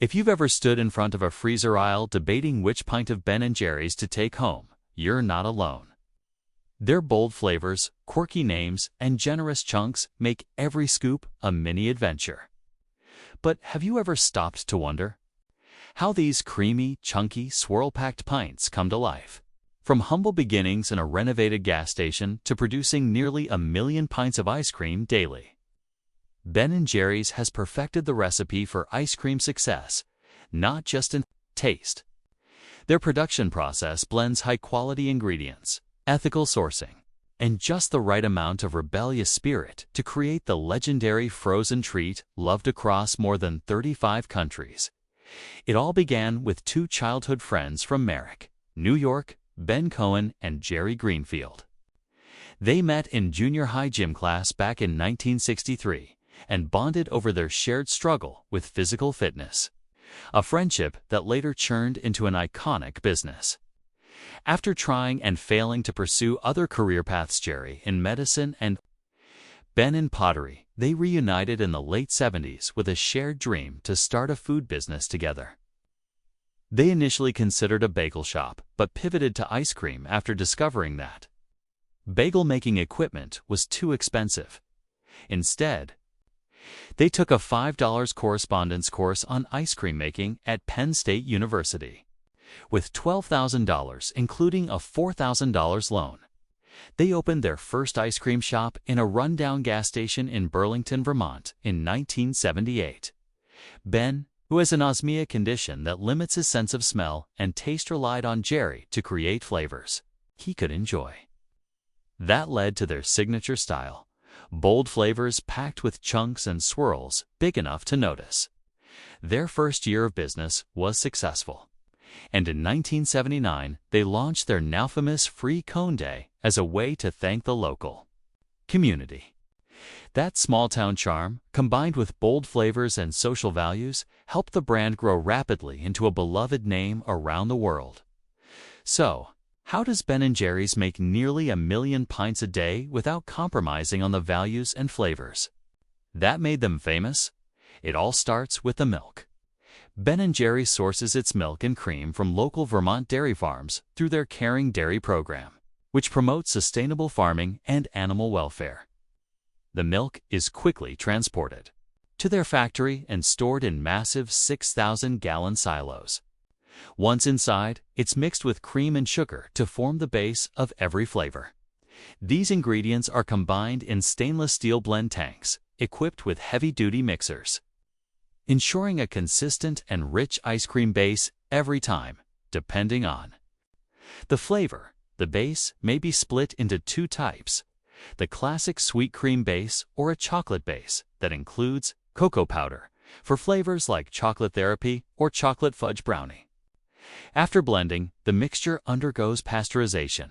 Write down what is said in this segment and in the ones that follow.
If you've ever stood in front of a freezer aisle debating which pint of Ben & Jerry's to take home, you're not alone. Their bold flavors, quirky names, and generous chunks make every scoop a mini adventure. But have you ever stopped to wonder how these creamy, chunky, swirl-packed pints come to life? From humble beginnings in a renovated gas station to producing nearly 1 million pints of ice cream daily, Ben & Jerry's has perfected the recipe for ice cream success, not just in taste. Their production process blends high-quality ingredients, ethical sourcing, and just the right amount of rebellious spirit to create the legendary frozen treat loved across more than 35 countries. It all began with two childhood friends from Merrick, New York, Ben Cohen and Jerry Greenfield. They met in junior high gym class back in 1963 and bonded over their shared struggle with physical fitness, a friendship that later churned into an iconic business. After trying and failing to pursue other career paths, Jerry in medicine and Ben in pottery, they reunited in the late 70s with a shared dream to start a food business together. They initially considered a bagel shop, but pivoted to ice cream after discovering that bagel-making equipment was too expensive. Instead, they took a $5 correspondence course on ice cream making at Penn State University. With $12,000, including a $4,000 loan, they opened their first ice cream shop in a rundown gas station in Burlington, Vermont in 1978. Ben, who has an asthma condition that limits his sense of smell and taste, relied on Jerry to create flavors he could enjoy. That led to their signature style, bold flavors packed with chunks and swirls big enough to notice. Their first year of business was successful, and in 1979 they launched their now famous Free Cone Day as a way to thank the local community. That small-town charm, combined with bold flavors and social values, helped the brand grow rapidly into a beloved name around the world. So, how does Ben & Jerry's make nearly 1 million pints a day without compromising on the values and flavors that made them famous? It all starts with the milk. Ben & Jerry's sources its milk and cream from local Vermont dairy farms through their Caring Dairy program, which promotes sustainable farming and animal welfare. The milk is quickly transported to their factory and stored in massive 6,000-gallon silos. Once inside, it's mixed with cream and sugar to form the base of every flavor. These ingredients are combined in stainless steel blend tanks, equipped with heavy-duty mixers, ensuring a consistent and rich ice cream base every time, depending on the flavor. The base may be split into two types: the classic sweet cream base or a chocolate base that includes cocoa powder for flavors like chocolate therapy or chocolate fudge brownie. After blending, the mixture undergoes pasteurization.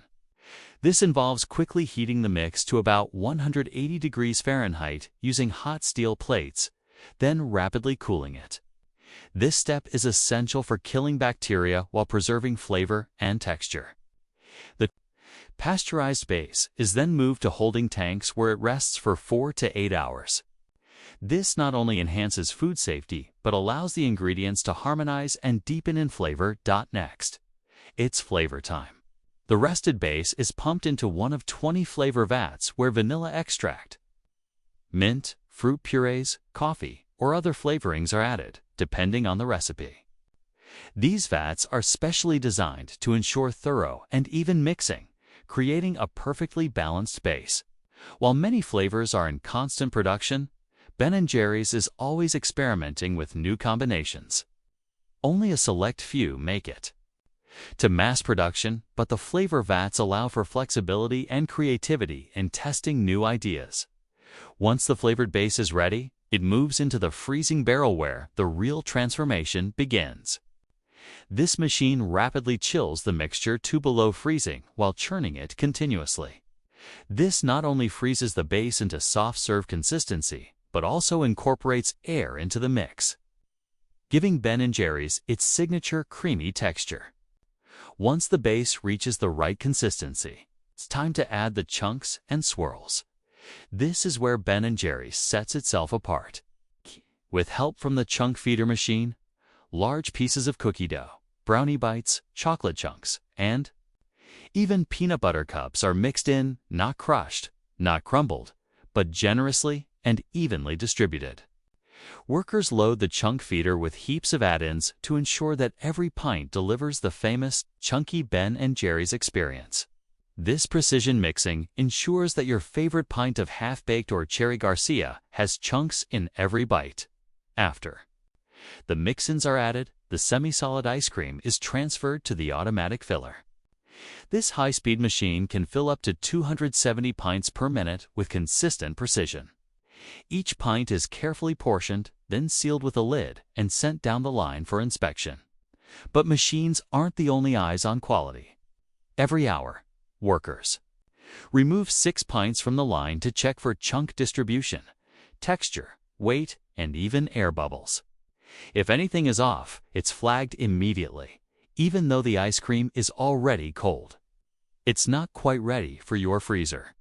This involves quickly heating the mix to about 180 degrees Fahrenheit using hot steel plates, then rapidly cooling it. This step is essential for killing bacteria while preserving flavor and texture. The pasteurized base is then moved to holding tanks where it rests for 4 to 8 hours. This not only enhances food safety, but allows the ingredients to harmonize and deepen in flavor. Next, it's flavor time. The rested base is pumped into one of 20 flavor vats where vanilla extract, mint, fruit purees, coffee, or other flavorings are added, depending on the recipe. These vats are specially designed to ensure thorough and even mixing, creating a perfectly balanced base. While many flavors are in constant production, Ben & Jerry's is always experimenting with new combinations. Only a select few make it to mass production, but the flavor vats allow for flexibility and creativity in testing new ideas. Once the flavored base is ready, it moves into the freezing barrel where the real transformation begins. This machine rapidly chills the mixture to below freezing while churning it continuously. This not only freezes the base into soft serve consistency, but also incorporates air into the mix, giving Ben & Jerry's its signature creamy texture. Once the base reaches the right consistency, it's time to add the chunks and swirls. This is where Ben & Jerry's sets itself apart. With help from the chunk feeder machine, large pieces of cookie dough, brownie bites, chocolate chunks, and even peanut butter cups are mixed in, not crushed, not crumbled, but generously and evenly distributed. Workers load the chunk feeder with heaps of add-ins to ensure that every pint delivers the famous chunky Ben & Jerry's experience. This precision mixing ensures that your favorite pint of half-baked or Cherry Garcia has chunks in every bite. After the mix-ins are added, the semi-solid ice cream is transferred to the automatic filler. This high-speed machine can fill up to 270 pints per minute with consistent precision. Each pint is carefully portioned, then sealed with a lid and sent down the line for inspection. But machines aren't the only eyes on quality. Every hour, workers remove 6 pints from the line to check for chunk distribution, texture, weight, and even air bubbles. If anything is off, it's flagged immediately, even though the ice cream is already cold. It's not quite ready for your freezer.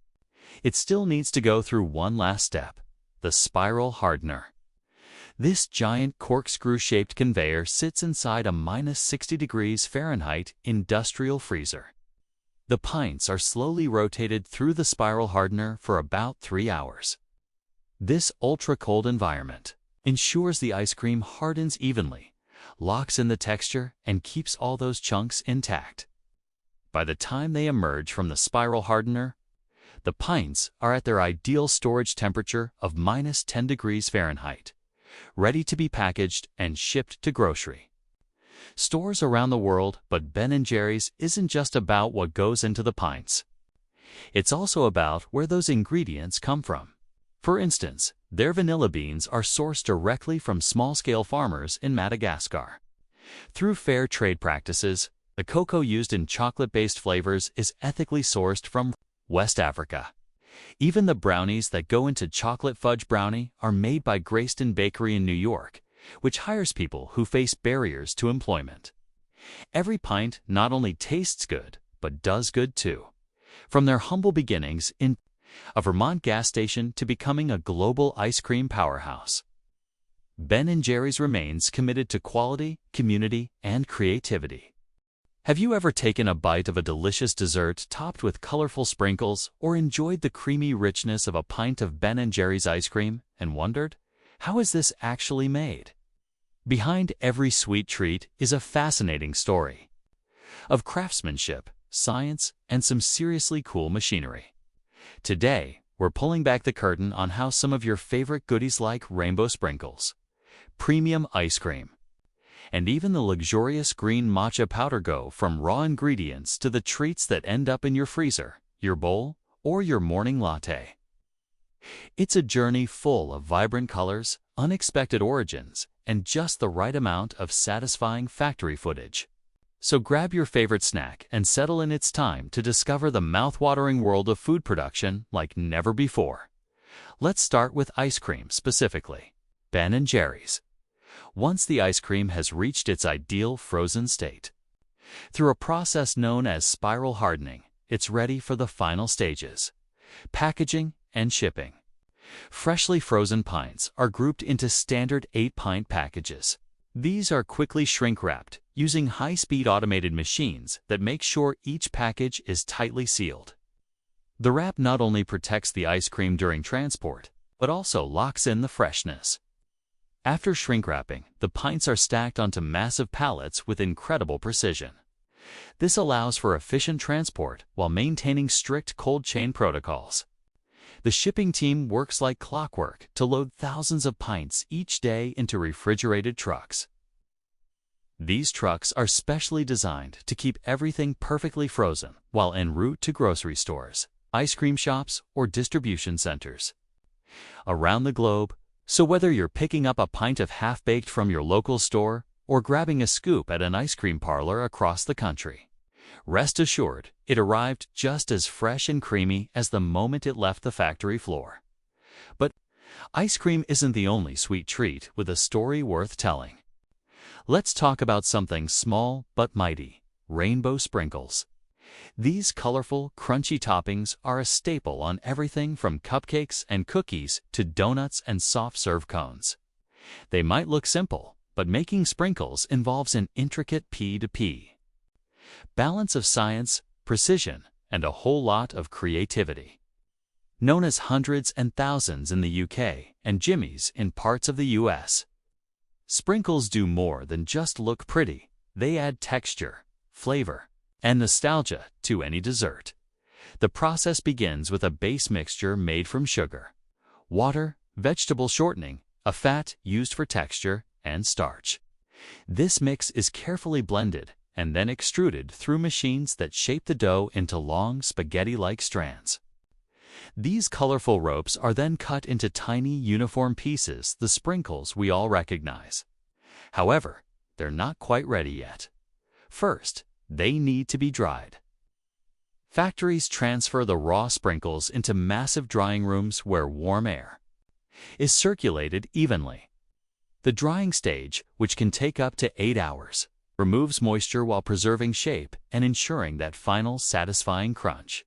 It still needs to go through one last step, the spiral hardener. This giant corkscrew-shaped conveyor sits inside a -60 degrees Fahrenheit industrial freezer. The pints are slowly rotated through the spiral hardener for about 3 hours. This ultra-cold environment ensures the ice cream hardens evenly, locks in the texture, and keeps all those chunks intact. By the time they emerge from the spiral hardener, the pints are at their ideal storage temperature of -10 degrees Fahrenheit, ready to be packaged and shipped to grocery stores around the world. But Ben & Jerry's isn't just about what goes into the pints. It's also about where those ingredients come from. For instance, their vanilla beans are sourced directly from small-scale farmers in Madagascar. Through fair trade practices, the cocoa used in chocolate-based flavors is ethically sourced from West Africa. Even the brownies that go into chocolate fudge brownie are made by Grayston Bakery in New York, which hires people who face barriers to employment. Every pint not only tastes good, but does good too. From their humble beginnings in a Vermont gas station to becoming a global ice cream powerhouse, Ben & Jerry's remains committed to quality, community, and creativity. Have you ever taken a bite of a delicious dessert topped with colorful sprinkles or enjoyed the creamy richness of a pint of Ben & Jerry's ice cream and wondered, how is this actually made? Behind every sweet treat is a fascinating story of craftsmanship, science, and some seriously cool machinery. Today, we're pulling back the curtain on how some of your favorite goodies like rainbow sprinkles, premium ice cream, and even the luxurious green matcha powder go from raw ingredients to the treats that end up in your freezer, your bowl, or your morning latte. It's a journey full of vibrant colors, unexpected origins, and just the right amount of satisfying factory footage. So grab your favorite snack and settle in. It's time to discover the mouth-watering world of food production like never before. Let's start with ice cream specifically. Ben & Jerry's. Once the ice cream has reached its ideal frozen state, through a process known as spiral hardening, it's ready for the final stages: packaging and shipping. Freshly frozen pints are grouped into standard 8-pint packages. These are quickly shrink-wrapped using high-speed automated machines that make sure each package is tightly sealed. The wrap not only protects the ice cream during transport, but also locks in the freshness. After shrink-wrapping, the pints are stacked onto massive pallets with incredible precision. This allows for efficient transport while maintaining strict cold chain protocols. The shipping team works like clockwork to load thousands of pints each day into refrigerated trucks. These trucks are specially designed to keep everything perfectly frozen while en route to grocery stores, ice cream shops, or distribution centers around the globe. So whether you're picking up a pint of half-baked from your local store or grabbing a scoop at an ice cream parlor across the country, rest assured it arrived just as fresh and creamy as the moment it left the factory floor. But ice cream isn't the only sweet treat with a story worth telling. Let's talk about something small but mighty: rainbow sprinkles. These colorful, crunchy toppings are a staple on everything from cupcakes and cookies to donuts and soft-serve cones. They might look simple, but making sprinkles involves an intricate P2P balance of science, precision, and a whole lot of creativity. Known as hundreds and thousands in the UK and jimmies in parts of the US, sprinkles do more than just look pretty. They add texture, flavor, and nostalgia to any dessert. The process begins with a base mixture made from sugar, water, vegetable shortening, a fat used for texture, and starch. This mix is carefully blended and then extruded through machines that shape the dough into long spaghetti-like strands. These colorful ropes are then cut into tiny uniform pieces, the sprinkles we all recognize. However, they're not quite ready yet. First, they need to be dried. Factories transfer the raw sprinkles into massive drying rooms where warm air is circulated evenly. The drying stage, which can take up to 8 hours, removes moisture while preserving shape and ensuring that final satisfying crunch.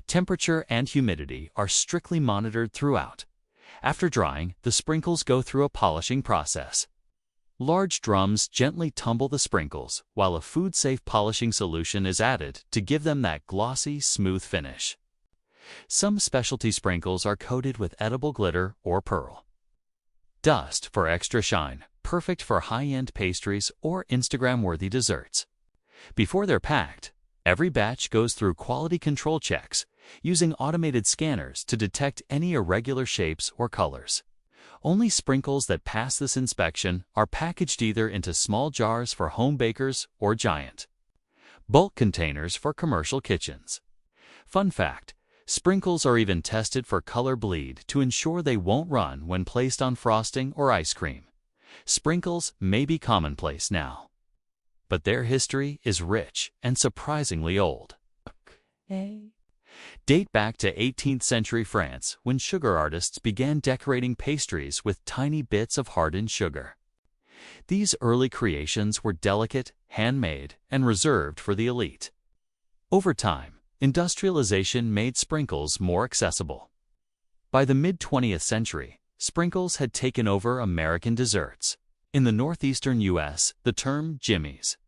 Temperature and humidity are strictly monitored throughout. After drying, the sprinkles go through a polishing process. Large drums gently tumble the sprinkles, while a food-safe polishing solution is added to give them that glossy, smooth finish. Some specialty sprinkles are coated with edible glitter or pearl dust for extra shine, perfect for high-end pastries or Instagram-worthy desserts. Before they're packed, every batch goes through quality control checks using automated scanners to detect any irregular shapes or colors. Only sprinkles that pass this inspection are packaged either into small jars for home bakers or giant bulk containers for commercial kitchens. Fun fact, sprinkles are even tested for color bleed to ensure they won't run when placed on frosting or ice cream. Sprinkles may be commonplace now, but their history is rich and surprisingly old. Date back to 18th century France, when sugar artists began decorating pastries with tiny bits of hardened sugar. These early creations were delicate, handmade, and reserved for the elite. Over time, industrialization made sprinkles more accessible. By the mid-20th century, sprinkles had taken over American desserts. In the northeastern U.S., the term jimmies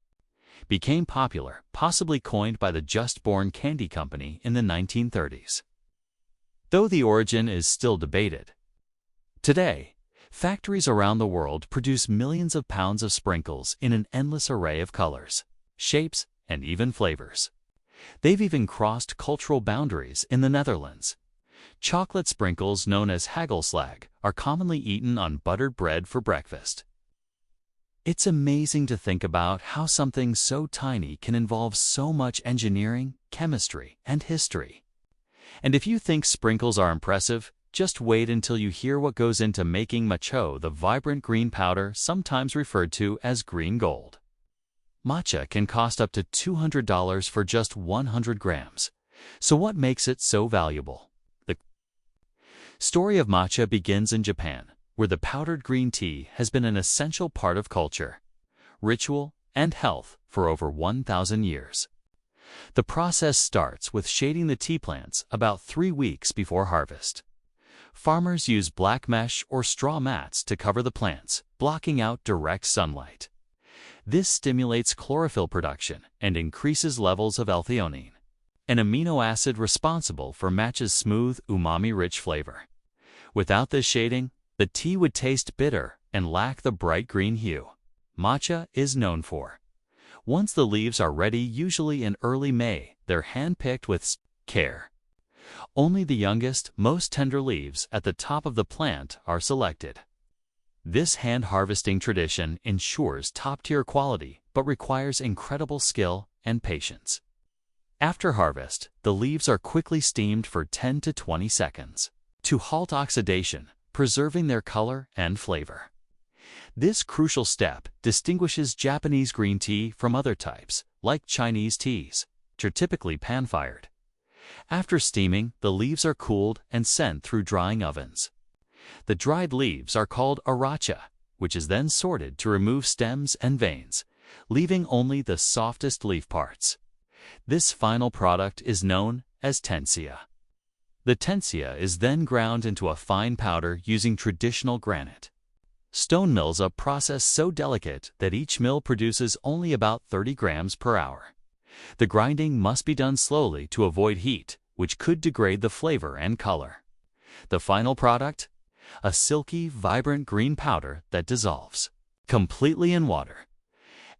became popular, possibly coined by the just-born candy company in the 1930s. Though the origin is still debated. Today, factories around the world produce millions of pounds of sprinkles in an endless array of colors, shapes, and even flavors. They've even crossed cultural boundaries in the Netherlands. Chocolate sprinkles, known as hagelslag, are commonly eaten on buttered bread for breakfast. It's amazing to think about how something so tiny can involve so much engineering, chemistry, and history. And if you think sprinkles are impressive, just wait until you hear what goes into making matcha, the vibrant green powder sometimes referred to as green gold. Matcha can cost up to $200 for just 100 grams. So what makes it so valuable? The story of matcha begins in Japan, where the powdered green tea has been an essential part of culture, ritual, and health for over 1,000 years. The process starts with shading the tea plants about 3 weeks before harvest. Farmers use black mesh or straw mats to cover the plants, blocking out direct sunlight. This stimulates chlorophyll production and increases levels of L-theanine, an amino acid responsible for matcha's smooth, umami-rich flavor. Without this shading, the tea would taste bitter and lack the bright green hue matcha is known for. Once the leaves are ready, usually in early May, they're hand-picked with care. Only the youngest, most tender leaves at the top of the plant are selected. This hand-harvesting tradition ensures top-tier quality but requires incredible skill and patience. After harvest, the leaves are quickly steamed for 10 to 20 seconds to halt oxidation, preserving their color and flavor. This crucial step distinguishes Japanese green tea from other types, like Chinese teas, which are typically pan-fired. After steaming, the leaves are cooled and sent through drying ovens. The dried leaves are called aracha, which is then sorted to remove stems and veins, leaving only the softest leaf parts. This final product is known as tensia. The tensia is then ground into a fine powder using traditional granite. Stone mills are process so delicate that each mill produces only about 30 grams per hour. The grinding must be done slowly to avoid heat, which could degrade the flavor and color. The final product? A silky, vibrant green powder that dissolves completely in water.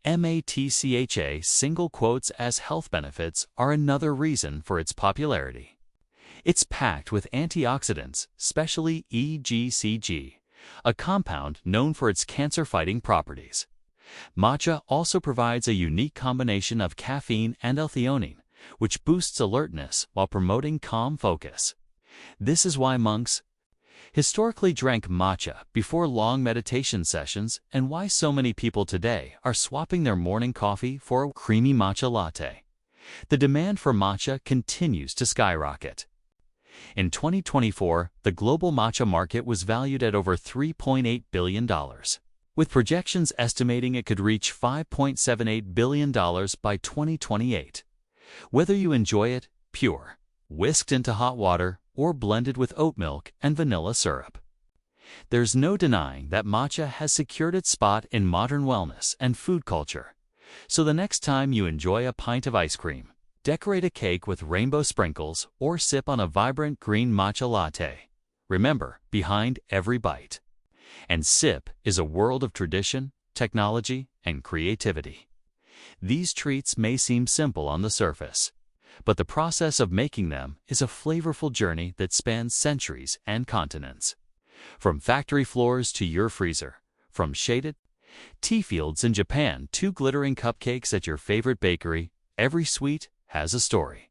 Matcha single quotes as health benefits are another reason for its popularity. It's packed with antioxidants, especially EGCG, a compound known for its cancer-fighting properties. Matcha also provides a unique combination of caffeine and L-theanine, which boosts alertness while promoting calm focus. This is why monks historically drank matcha before long meditation sessions and why so many people today are swapping their morning coffee for a creamy matcha latte. The demand for matcha continues to skyrocket. In 2024, the global matcha market was valued at over $3.8 billion, with projections estimating it could reach $5.78 billion by 2028. Whether you enjoy it pure, whisked into hot water, or blended with oat milk and vanilla syrup, there's no denying that matcha has secured its spot in modern wellness and food culture. So the next time you enjoy a pint of ice cream, decorate a cake with rainbow sprinkles, or sip on a vibrant green matcha latte, remember, behind every bite and sip is a world of tradition, technology, and creativity. These treats may seem simple on the surface, but the process of making them is a flavorful journey that spans centuries and continents. From factory floors to your freezer, from shaded tea fields in Japan to glittering cupcakes at your favorite bakery, every sweet has a story.